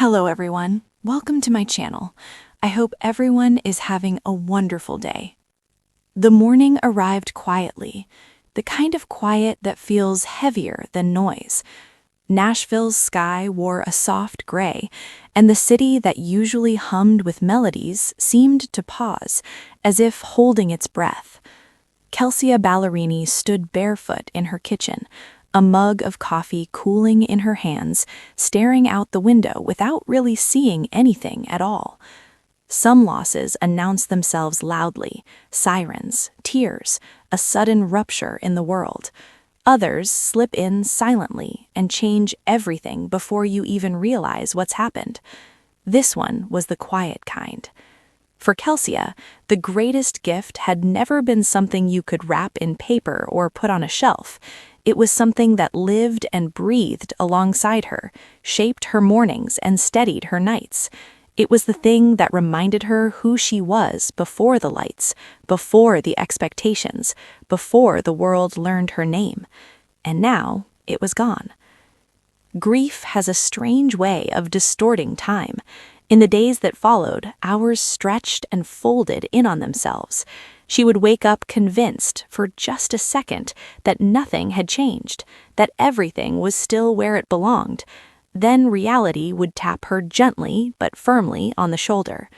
Hello everyone, welcome to my channel. I hope everyone is having a wonderful day. The morning arrived quietly, the kind of quiet that feels heavier than noise. Nashville's sky wore a soft gray, and the city that usually hummed with melodies seemed to pause, as if holding its breath. Kelsea Ballerini stood barefoot in her kitchen, a mug of coffee cooling in her hands, staring out the window without really seeing anything at all. Some losses announce themselves loudly: sirens, tears, a sudden rupture in the world. Others slip in silently and change everything before you even realize what's happened. This one was the quiet kind. For Kelsea, the greatest gift had never been something you could wrap in paper or put on a shelf. It was something that lived and breathed alongside her, shaped her mornings and steadied her nights. It was the thing that reminded her who she was before the lights, before the expectations, before the world learned her name. And now it was gone. Grief has a strange way of distorting time. In the days that followed, hours stretched and folded in on themselves. She would wake up convinced, for just a second, that nothing had changed, that everything was still where it belonged. Then reality would tap her gently but firmly on the shoulder.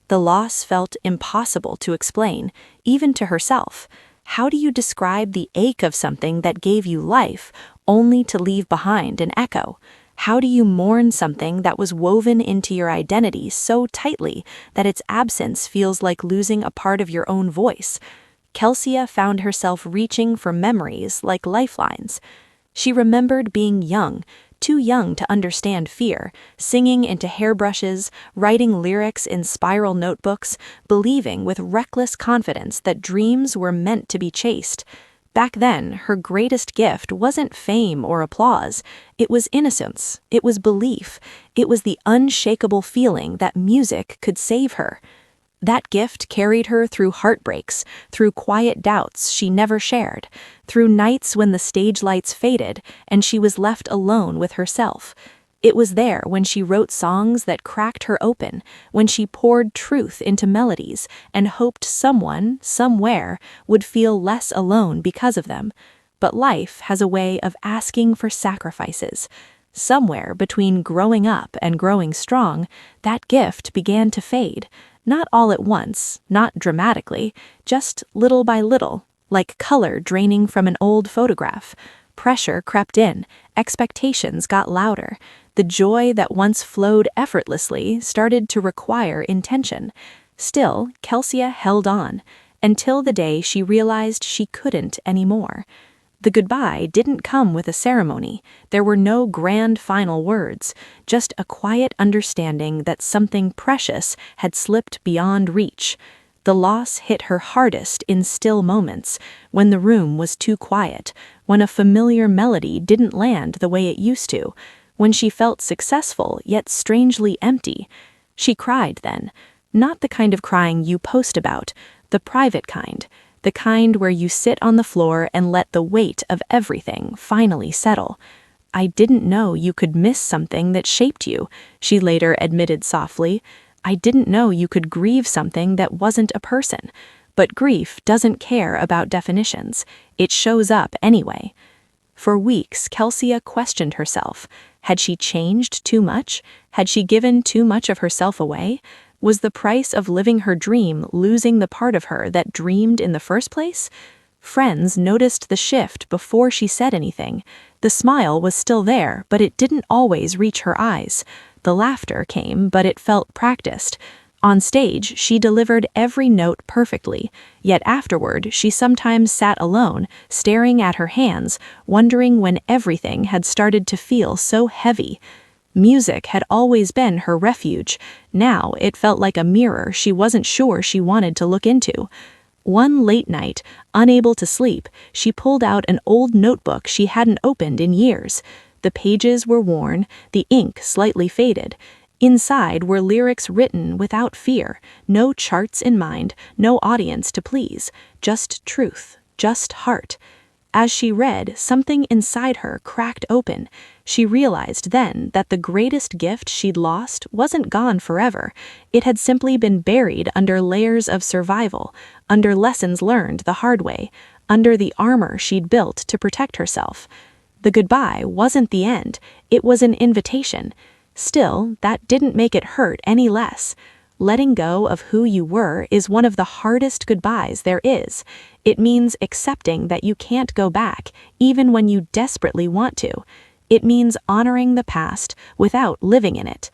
The loss felt impossible to explain, even to herself. How do you describe the ache of something that gave you life, only to leave behind an echo? How do you mourn something that was woven into your identity so tightly that its absence feels like losing a part of your own voice? Kelsea found herself reaching for memories like lifelines. She remembered being young, too young to understand fear, singing into hairbrushes, writing lyrics in spiral notebooks, believing with reckless confidence that dreams were meant to be chased. Back then, her greatest gift wasn't fame or applause. It was innocence. It was belief. It was the unshakable feeling that music could save her. That gift carried her through heartbreaks, through quiet doubts she never shared, through nights when the stage lights faded and she was left alone with herself. It was there when she wrote songs that cracked her open, when she poured truth into melodies and hoped someone, somewhere, would feel less alone because of them. But life has a way of asking for sacrifices. Somewhere between growing up and growing strong, that gift began to fade. Not all at once, not dramatically, just little by little, like color draining from an old photograph. Pressure crept in, expectations got louder. The joy that once flowed effortlessly started to require intention. Still, Kelsea held on, until the day she realized she couldn't anymore. The goodbye didn't come with a ceremony. There were no grand final words, just a quiet understanding that something precious had slipped beyond reach. The loss hit her hardest in still moments, when the room was too quiet, when a familiar melody didn't land the way it used to, when she felt successful yet strangely empty. She cried then, not the kind of crying you post about, the private kind, the kind where you sit on the floor and let the weight of everything finally settle. "I didn't know you could miss something that shaped you," she later admitted softly. "I didn't know you could grieve something that wasn't a person." But grief doesn't care about definitions. It shows up anyway. For weeks, Kelsea questioned herself. Had she changed too much? Had she given too much of herself away? Was the price of living her dream losing the part of her that dreamed in the first place? Friends noticed the shift before she said anything. The smile was still there, but it didn't always reach her eyes. The laughter came, but it felt practiced. On stage, she delivered every note perfectly, yet afterward she sometimes sat alone, staring at her hands, wondering when everything had started to feel so heavy. Music had always been her refuge. Now it felt like a mirror she wasn't sure she wanted to look into. One late night, unable to sleep, she pulled out an old notebook she hadn't opened in years. The pages were worn, the ink slightly faded. Inside were lyrics written without fear, no charts in mind, no audience to please, just truth, just heart. As she read, something inside her cracked open. She realized then that the greatest gift she'd lost wasn't gone forever. It had simply been buried under layers of survival, under lessons learned the hard way, under the armor she'd built to protect herself. The goodbye wasn't the end, it was an invitation. Still, that didn't make it hurt any less. Letting go of who you were is one of the hardest goodbyes there is. It means accepting that you can't go back, even when you desperately want to. It means honoring the past without living in it.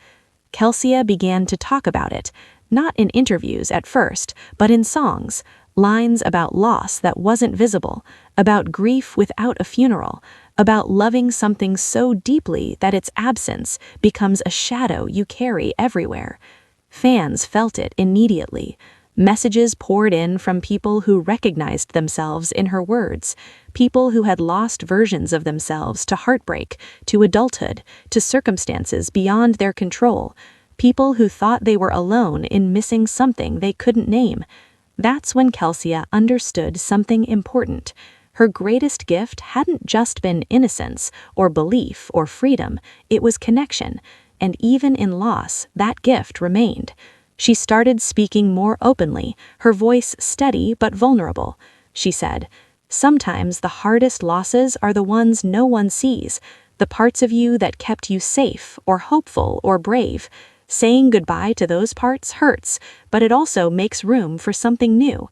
Kelsea began to talk about it, not in interviews at first, but in songs, lines about loss that wasn't visible, about grief without a funeral, about loving something so deeply that its absence becomes a shadow you carry everywhere. Fans felt it immediately. Messages poured in from people who recognized themselves in her words, people who had lost versions of themselves to heartbreak, to adulthood, to circumstances beyond their control, people who thought they were alone in missing something they couldn't name. That's when Kelsea understood something important. Her greatest gift hadn't just been innocence, or belief, or freedom, it was connection. And even in loss, that gift remained. She started speaking more openly, her voice steady but vulnerable. She said, "Sometimes the hardest losses are the ones no one sees, the parts of you that kept you safe, or hopeful, or brave. Saying goodbye to those parts hurts, but it also makes room for something new."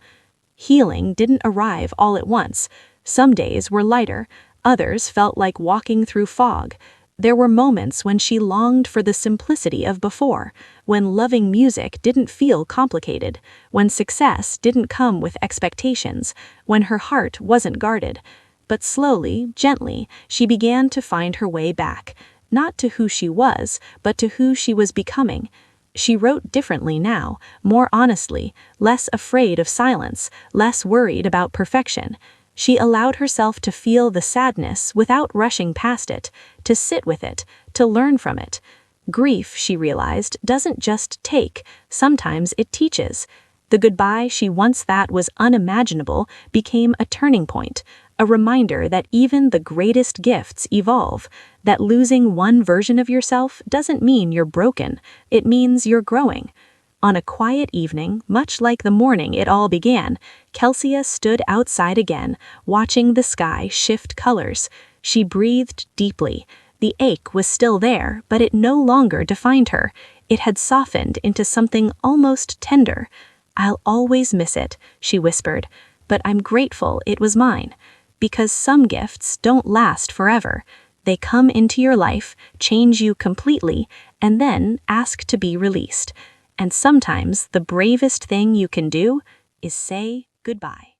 Healing didn't arrive all at once. Some days were lighter, others felt like walking through fog. There were moments when she longed for the simplicity of before, when loving music didn't feel complicated, when success didn't come with expectations, when her heart wasn't guarded. But slowly, gently, she began to find her way back, not to who she was, but to who she was becoming. She wrote differently now, more honestly, less afraid of silence, less worried about perfection. She allowed herself to feel the sadness without rushing past it, to sit with it, to learn from it. Grief, she realized, doesn't just take, sometimes it teaches. The goodbye she once thought was unimaginable became a turning point, a reminder that even the greatest gifts evolve, that losing one version of yourself doesn't mean you're broken, it means you're growing. On a quiet evening, much like the morning it all began, Kelsea stood outside again, watching the sky shift colors. She breathed deeply. The ache was still there, but it no longer defined her. It had softened into something almost tender. "I'll always miss it," she whispered, "but I'm grateful it was mine." Because some gifts don't last forever. They come into your life, change you completely, and then ask to be released. And sometimes the bravest thing you can do is say goodbye.